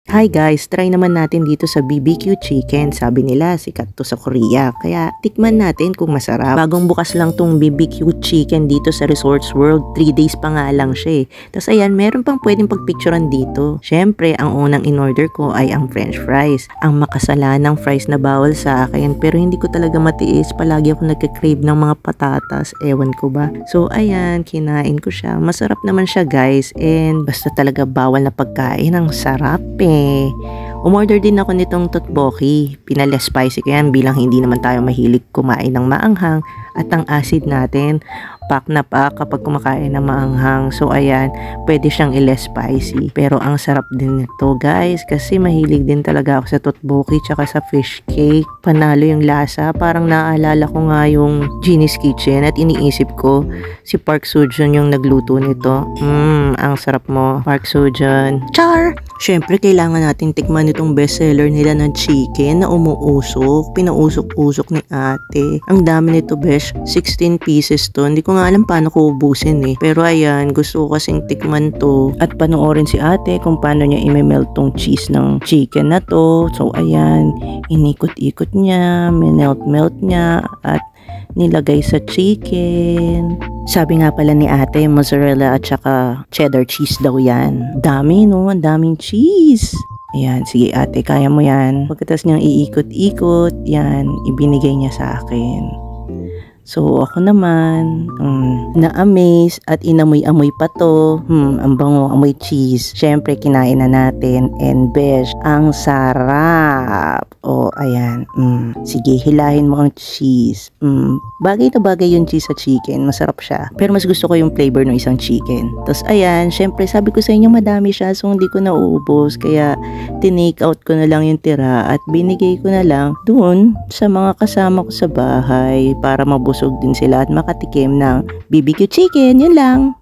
Hi guys, try naman natin dito sa BBQ Chicken. Sabi nila sikat to sa Korea. Kaya tikman natin kung masarap. Bagong bukas lang tong BBQ Chicken dito sa Resorts World. 3 days pa nga lang siya eh. Tapos ayan, meron pang pwedeng pagpicturean dito. Syempre, ang unang in-order ko ay ang french fries. Ang makasalanang fries na bawal sa akin. Pero hindi ko talaga matiis. Palagi ako nagka-crave ng mga patatas. Ewan ko ba. So ayan, kinain ko siya. Masarap naman siya guys. And basta talaga bawal na pagkain. Ang sarap eh. Umorder din ako nitong tteokbokki. Pinala spicy ko yan bilang hindi naman tayo mahilig kumain ng maanghang at ang acid natin pack na pack kapag kumakain ng maanghang. So ayan, pwede siyang i-less spicy. Pero ang sarap din nito guys kasi mahilig din talaga ako sa tteokbokki tsaka sa fish cake. Panalo yung lasa. Parang naaalala ko nga yung Genie's Kitchen at iniisip ko si Park Seo-joon yung nagluto nito. Ang sarap mo, Park Seo-joon. Char! Syempre, kailangan natin tikman itong bestseller nila ng chicken na umuusok. Pinausok-usok ni ate. Ang dami nito, besh. 16 pieces to. Hindi ko nga alam paano ko ubusin eh. Pero ayan, gusto ko kasing tikman to. At panoorin si ate kung paano niya imemelt tong cheese ng chicken na to. So ayan, inikot-ikot niya, minelt-melt niya, at nilagay sa chicken. Sabi nga pala ni ate, mozzarella at saka cheddar cheese daw yan. Dami no, ang daming cheese. Ayan, sige ate, kaya mo yan. Pagkatapos niyang iikot-ikot, yan, ibinigay niya sa akin. So, ako naman, na-amaze at inamoy-amoy pa to. Ang bango, amoy cheese. Syempre, kinain na natin. And besh, ang sarap. O, ayan. Sige, hilahin mo ang cheese. Bagay na bagay yung cheese sa chicken. Masarap siya. Pero mas gusto ko yung flavor ng isang chicken. Tapos, ayan, syempre, sabi ko sa inyo, madami siya. So, hindi ko nauubos. Kaya, tinake out ko na lang yung tira at binigay ko na lang dun sa mga kasama ko sa bahay para mabusog din sila at makatikim ng BBQ chicken. Yun lang.